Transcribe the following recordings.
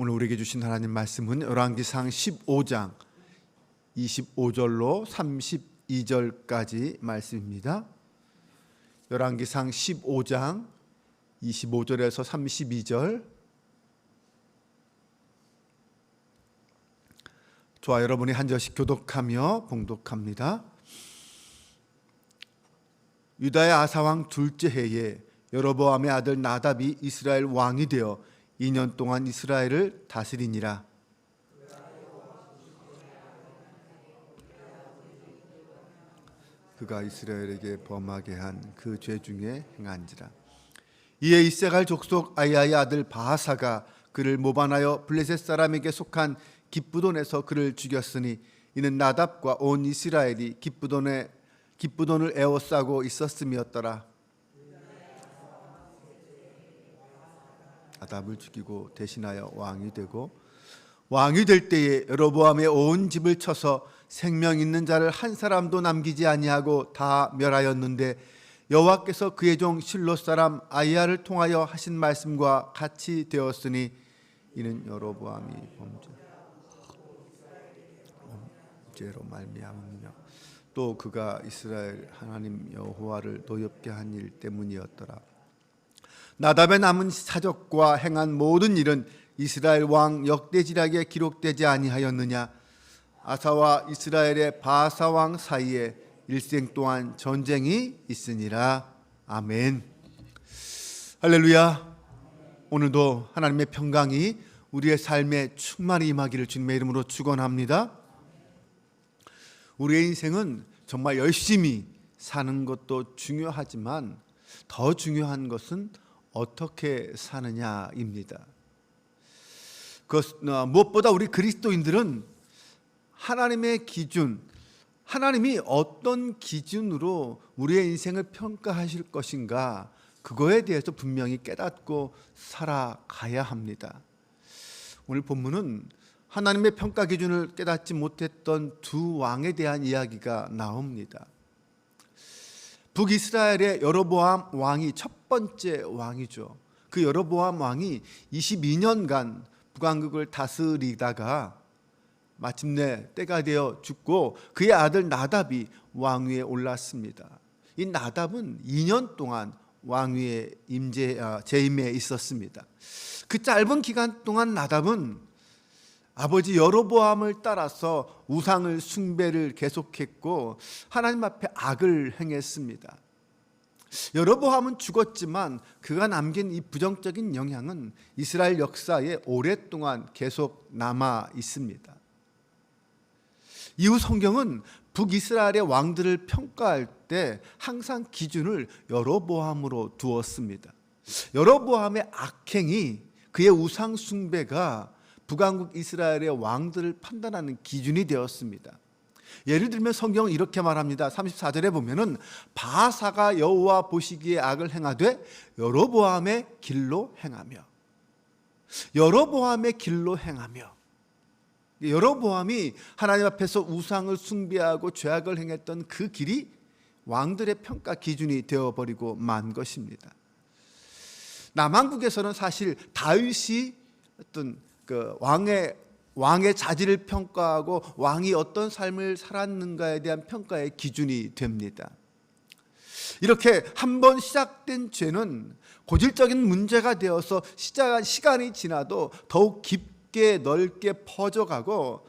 오늘 우리에게 주신 하나님 말씀은 열왕기상 15장 25절로 32절까지 말씀입니다. 열왕기상 15장 25절에서 32절. 저와 여러분이 한 절씩 교독하며 봉독합니다. 유다의 아사왕 둘째 해에 여로보암의 아들 나답이 이스라엘 왕이 되어 2년 동안 이스라엘을 다스리니라. 그가 이스라엘에게 범하게 한 그 죄 중에 행한지라. 이에 이세갈 족속 아이야의 아들 바하사가 그를 모반하여 블레셋 사람에게 속한 기브돈에서 그를 죽였으니 이는 나답과 온 이스라엘이 기브돈을 에워싸고 있었음이었더라. 나답을 죽이고 대신하여 왕이 되고, 왕이 될 때에 여로보암의 온 집을 쳐서 생명 있는 자를 한 사람도 남기지 아니하고 다 멸하였는데, 여호와께서 그의 종 실로 사람 아이야를 통하여 하신 말씀과 같이 되었으니 이는 여로보암이 범죄로 말미암으며 또 그가 이스라엘 하나님 여호와를 노엽게 한 일 때문이었더라. 나답의 남은 사적과 행한 모든 일은 이스라엘 왕 역대지략에 기록되지 아니하였느냐? 아사와 이스라엘의 바하사 왕 사이에 일생 동안 전쟁이 있으니라. 아멘. 할렐루야. 오늘도 하나님의 평강이 우리의 삶에 충만히 임하기를 주님의 이름으로 축원합니다. 우리의 인생은 정말 열심히 사는 것도 중요하지만 더 중요한 것은 어떻게 사느냐입니다. 무엇보다 우리 그리스도인들은 하나님의 기준, 하나님이 어떤 기준으로 우리의 인생을 평가하실 것인가, 그거에 대해서 분명히 깨닫고 살아가야 합니다. 오늘 본문은 하나님의 평가 기준을 깨닫지 못했던 두 왕에 대한 이야기가 나옵니다. 북이스라엘의 여로보암 왕이 첫 번째 왕이죠. 그 여로보암 왕이 22년간 북왕국을 다스리다가 마침내 때가 되어 죽고 그의 아들 나답이 왕위에 올랐습니다. 이 나답은 2년 동안 왕위에 재임에 있었습니다. 그 짧은 기간 동안 나답은 아버지 여로보암을 따라서 우상을 숭배를 계속했고 하나님 앞에 악을 행했습니다. 여로보암은 죽었지만 그가 남긴 이 부정적인 영향은 이스라엘 역사에 오랫동안 계속 남아 있습니다. 이후 성경은 북이스라엘의 왕들을 평가할 때 항상 기준을 여로보암으로 두었습니다. 여로보암의 악행이, 그의 우상 숭배가 북왕국 이스라엘의 왕들을 판단하는 기준이 되었습니다. 예를 들면 성경은 이렇게 말합니다. 34절에 보면은 바하사가 여호와 보시기에 악을 행하되 여로보암의 길로 행하며, 여로보암의 길로 행하며, 여로보암이 하나님 앞에서 우상을 숭배하고 죄악을 행했던 그 길이 왕들의 평가 기준이 되어버리고 만 것입니다. 남왕국에서는 사실 다윗이 어떤 그 왕의 자질을 평가하고 왕이 어떤 삶을 살았는가에 대한 평가의 기준이 됩니다. 이렇게 한번 시작된 죄는 고질적인 문제가 되어서 시간이 지나도 더욱 깊게 넓게 퍼져가고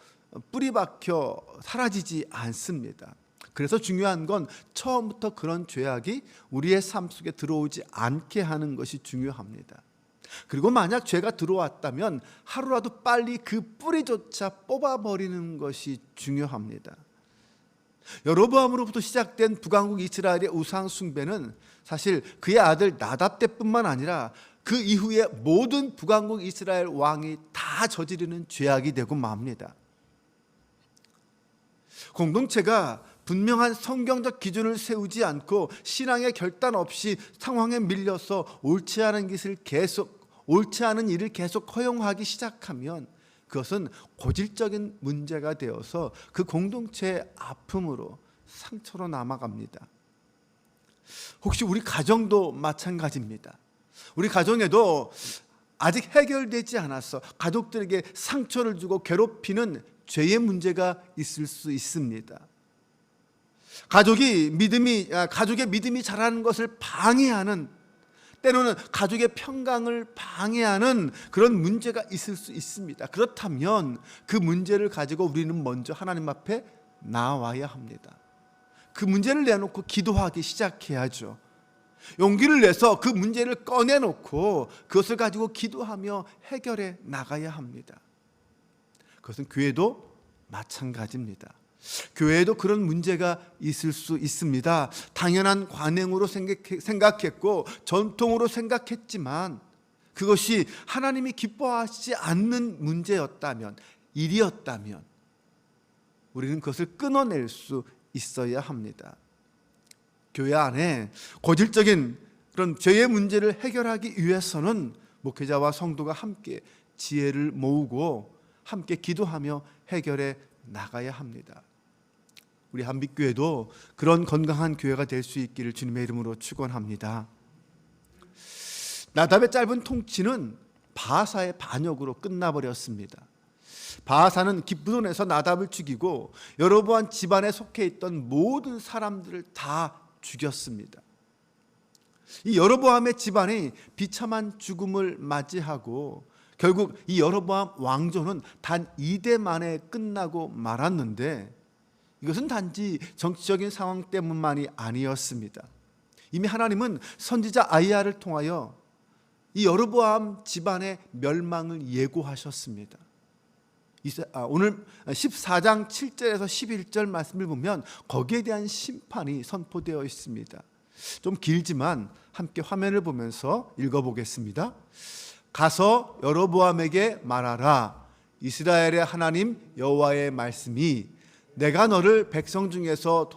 뿌리 박혀 사라지지 않습니다. 그래서 중요한 건 처음부터 그런 죄악이 우리의 삶 속에 들어오지 않게 하는 것이 중요합니다. 그리고 만약 죄가 들어왔다면 하루라도 빨리 그 뿌리조차 뽑아버리는 것이 중요합니다. 여로보암으로부터 시작된 북왕국 이스라엘의 우상 숭배는 사실 그의 아들 나답 때뿐만 아니라 그 이후에 모든 북왕국 이스라엘 왕이 다 저지르는 죄악이 되고 맙니다. 공동체가 분명한 성경적 기준을 세우지 않고 신앙의 결단 없이 상황에 밀려서 옳지 않은 일을 계속 허용하기 시작하면 그것은 고질적인 문제가 되어서 그 공동체의 아픔으로 상처로 남아갑니다. 혹시 우리 가정도 마찬가지입니다. 우리 가정에도 아직 해결되지 않아서 가족들에게 상처를 주고 괴롭히는 죄의 문제가 있을 수 있습니다. 가족의 믿음이 자라는 것을 방해하는, 때로는 가족의 평강을 방해하는 그런 문제가 있을 수 있습니다. 그렇다면 그 문제를 가지고 우리는 먼저 하나님 앞에 나와야 합니다. 그 문제를 내놓고 기도하기 시작해야죠. 용기를 내서 그 문제를 꺼내놓고 그것을 가지고 기도하며 해결해 나가야 합니다. 그것은 교회도 마찬가지입니다. 교회에도 그런 문제가 있을 수 있습니다. 당연한 관행으로 생각했고 전통으로 생각했지만 그것이 하나님이 기뻐하시지 않는 문제였다면, 일이었다면 우리는 그것을 끊어낼 수 있어야 합니다. 교회 안에 고질적인 그런 죄의 문제를 해결하기 위해서는 목회자와 성도가 함께 지혜를 모으고 함께 기도하며 해결해 나가야 합니다. 우리 한빛교회도 그런 건강한 교회가 될 수 있기를 주님의 이름으로 축원합니다. 나답의 짧은 통치는 바하사의 반역으로 끝나버렸습니다. 바하사는 기브론에서 나답을 죽이고 여로보암 집안에 속해 있던 모든 사람들을 다 죽였습니다. 이 여로보암의 집안이 비참한 죽음을 맞이하고 결국 이 여로보암 왕조는 단 2대 만에 끝나고 말았는데, 이것은 단지 정치적인 상황 때문만이 아니었습니다. 이미 하나님은 선지자 아이야를 통하여 이 여로보암 집안의 멸망을 예고하셨습니다. 오늘 14장 7절에서 11절 말씀을 보면 거기에 대한 심판이 선포되어 있습니다. 좀 길지만 함께 화면을 보면서 읽어보겠습니다. 가서 여로보암에게 말하라. 이스라엘의 하나님 여호와의 말씀이 내가 너를 백성 중에서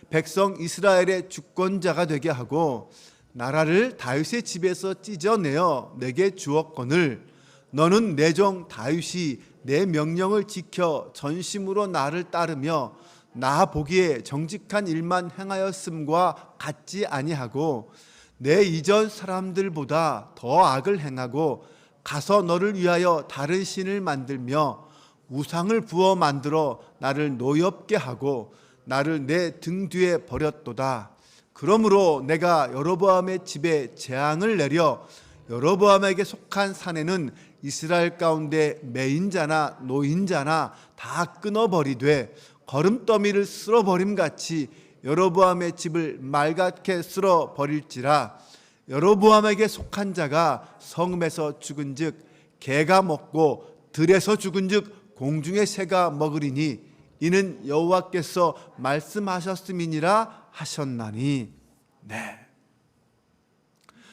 백성 이스라엘의 주권자가 되게 하고 나라를 다윗의 집에서 찢어내어 내게 주었거늘 너는 내 종 다윗이 내 명령을 지켜 전심으로 나를 따르며 나 보기에 정직한 일만 행하였음과 같지 아니하고 내 이전 사람들보다 더 악을 행하고 가서 너를 위하여 다른 신을 만들며 우상을 부어 만들어 나를 노엽게 하고 나를 내 등 뒤에 버렸도다. 그러므로 내가 여로보암의 집에 재앙을 내려 여로보암에게 속한 산에는 이스라엘 가운데 매인자나 노인자나 다 끊어버리되 거름더미를 쓸어버림같이 여로보암의 집을 말갛게 쓸어버릴지라. 여로보암에게 속한 자가 성읍에서 죽은즉 개가 먹고 들에서 죽은즉 공중의 새가 먹으리니 이는 여호와께서 말씀하셨음이니라 하셨나니. 네,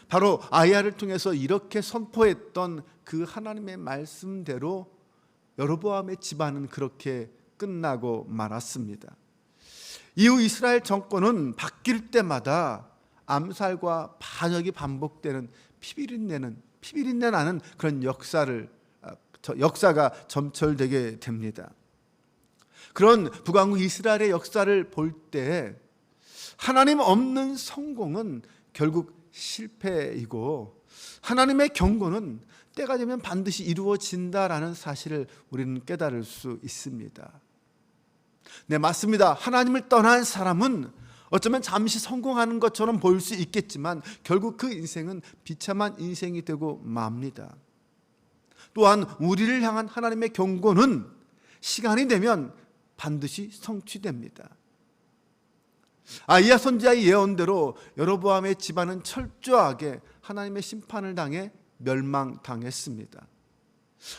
바로 아이야를 통해서 이렇게 선포했던 그 하나님의 말씀대로 여로보암의 집안은 그렇게 끝나고 말았습니다. 이후 이스라엘 정권은 바뀔 때마다 암살과 반역이 반복되는 피비린내 나는 그런 역사가 점철되게 됩니다. 그런 북왕국 이스라엘의 역사를 볼 때 하나님 없는 성공은 결국 실패이고 하나님의 경고는 때가 되면 반드시 이루어진다라는 사실을 우리는 깨달을 수 있습니다. 네, 맞습니다. 하나님을 떠난 사람은 어쩌면 잠시 성공하는 것처럼 보일 수 있겠지만 결국 그 인생은 비참한 인생이 되고 맙니다. 또한 우리를 향한 하나님의 경고는 시간이 되면 반드시 성취됩니다. 아이야 선지자의 예언대로 여로보암의 집안은 철저하게 하나님의 심판을 당해 멸망당했습니다.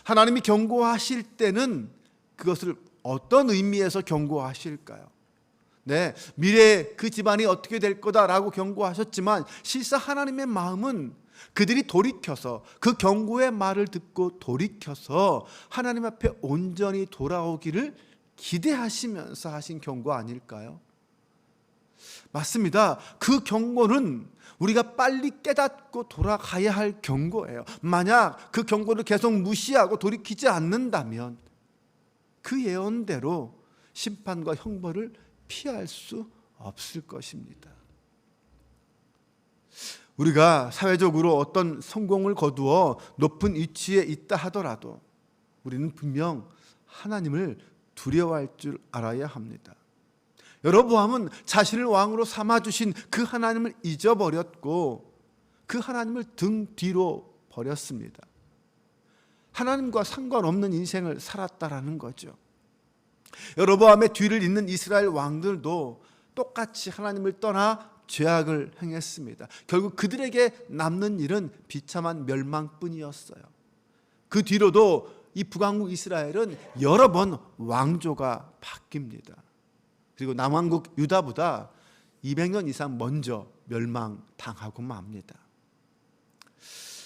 하나님이 경고하실 때는 그것을 어떤 의미에서 경고하실까요? 네, 미래에 그 집안이 어떻게 될 거다라고 경고하셨지만 실사 하나님의 마음은 그들이 돌이켜서 그 경고의 말을 듣고 돌이켜서 하나님 앞에 온전히 돌아오기를 기대하시면서 하신 경고 아닐까요? 맞습니다. 그 경고는 우리가 빨리 깨닫고 돌아가야 할 경고예요. 만약 그 경고를 계속 무시하고 돌이키지 않는다면 그 예언대로 심판과 형벌을 피할 수 없을 것입니다. 우리가 사회적으로 어떤 성공을 거두어 높은 위치에 있다 하더라도 우리는 분명 하나님을 두려워할 줄 알아야 합니다. 여로보암은 자신을 왕으로 삼아주신 그 하나님을 잊어버렸고 그 하나님을 등 뒤로 버렸습니다. 하나님과 상관없는 인생을 살았다라는 거죠. 여로보암의 뒤를 잇는 이스라엘 왕들도 똑같이 하나님을 떠나 죄악을 행했습니다. 결국 그들에게 남는 일은 비참한 멸망뿐이었어요. 그 뒤로도 이 북왕국 이스라엘은 여러 번 왕조가 바뀝니다. 그리고 남왕국 유다보다 200년 이상 먼저 멸망당하고 맙니다.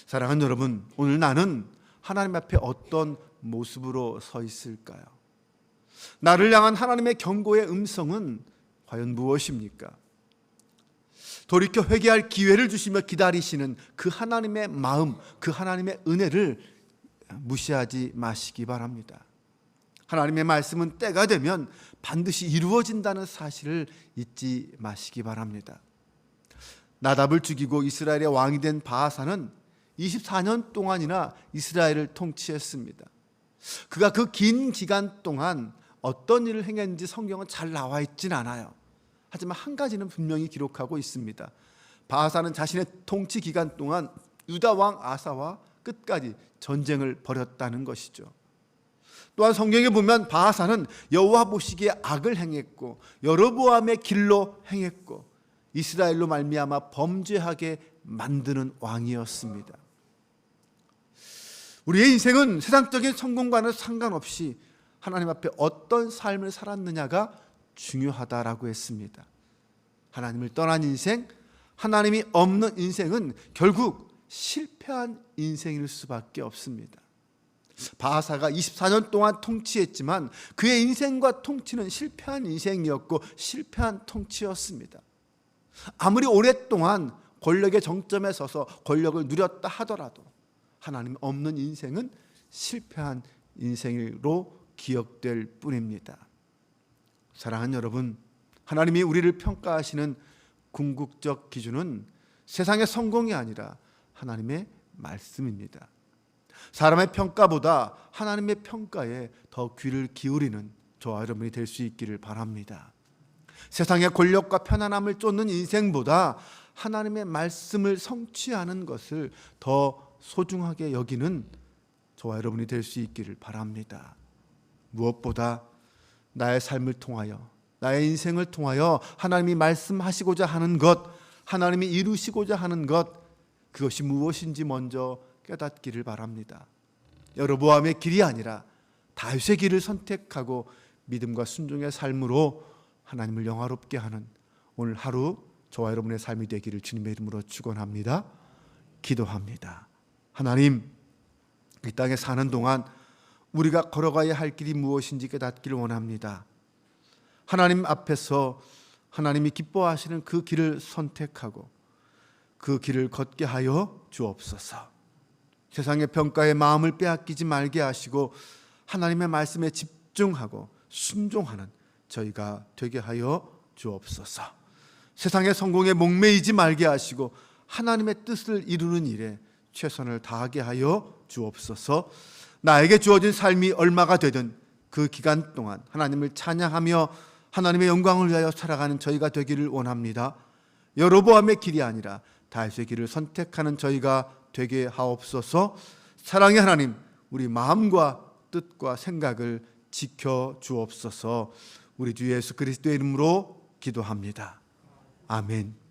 사랑하는 여러분, 오늘 나는 하나님 앞에 어떤 모습으로 서 있을까요? 나를 향한 하나님의 경고의 음성은 과연 무엇입니까? 돌이켜 회개할 기회를 주시며 기다리시는 그 하나님의 마음, 그 하나님의 은혜를 무시하지 마시기 바랍니다. 하나님의 말씀은 때가 되면 반드시 이루어진다는 사실을 잊지 마시기 바랍니다. 나답을 죽이고 이스라엘의 왕이 된 바아사는 24년 동안이나 이스라엘을 통치했습니다. 그가 그 긴 기간 동안 어떤 일을 행했는지 성경은 잘 나와 있진 않아요. 하지만 한 가지는 분명히 기록하고 있습니다. 바아사는 자신의 통치 기간 동안 유다 왕 아사와 끝까지 전쟁을 벌였다는 것이죠. 또한 성경에 보면 바아사는 여호와 보시기에 악을 행했고 여로보암의 길로 행했고 이스라엘로 말미암아 범죄하게 만드는 왕이었습니다. 우리의 인생은 세상적인 성공과는 상관없이 하나님 앞에 어떤 삶을 살았느냐가 중요하다라고 했습니다. 하나님을 떠난 인생, 하나님이 없는 인생은 결국 실패한 인생일 수밖에 없습니다. 바아사가 24년 동안 통치했지만 그의 인생과 통치는 실패한 인생이었고 실패한 통치였습니다. 아무리 오랫동안 권력의 정점에 서서 권력을 누렸다 하더라도 하나님 없는 인생은 실패한 인생으로 기억될 뿐입니다. 사랑하는 여러분, 하나님이 우리를 평가하시는 궁극적 기준은 세상의 성공이 아니라 하나님의 말씀입니다. 사람의 평가보다 하나님의 평가에 더 귀를 기울이는 저와 여러분이 될 수 있기를 바랍니다. 세상의 권력과 편안함을 쫓는 인생보다 하나님의 말씀을 성취하는 것을 더 소중하게 여기는 저와 여러분이 될 수 있기를 바랍니다. 무엇보다 나의 삶을 통하여, 나의 인생을 통하여 하나님이 말씀하시고자 하는 것, 하나님이 이루시고자 하는 것, 그것이 무엇인지 먼저 깨닫기를 바랍니다. 여로보암의 길이 아니라 다윗의 길을 선택하고 믿음과 순종의 삶으로 하나님을 영화롭게 하는 오늘 하루 저와 여러분의 삶이 되기를 주님의 이름으로 축원합니다. 기도합니다. 하나님, 이 땅에 사는 동안 우리가 걸어가야 할 길이 무엇인지 깨닫기를 원합니다. 하나님 앞에서 하나님이 기뻐하시는 그 길을 선택하고 그 길을 걷게 하여 주옵소서. 세상의 평가에 마음을 빼앗기지 말게 하시고 하나님의 말씀에 집중하고 순종하는 저희가 되게 하여 주옵소서. 세상의 성공에 목매이지 말게 하시고 하나님의 뜻을 이루는 일에 최선을 다하게 하여 주옵소서. 나에게 주어진 삶이 얼마가 되든 그 기간 동안 하나님을 찬양하며 하나님의 영광을 위하여 살아가는 저희가 되기를 원합니다. 여로보암의 길이 아니라 다윗의 길을 선택하는 저희가 되게 하옵소서. 사랑의 하나님, 우리 마음과 뜻과 생각을 지켜 주옵소서. 우리 주 예수 그리스도의 이름으로 기도합니다. 아멘.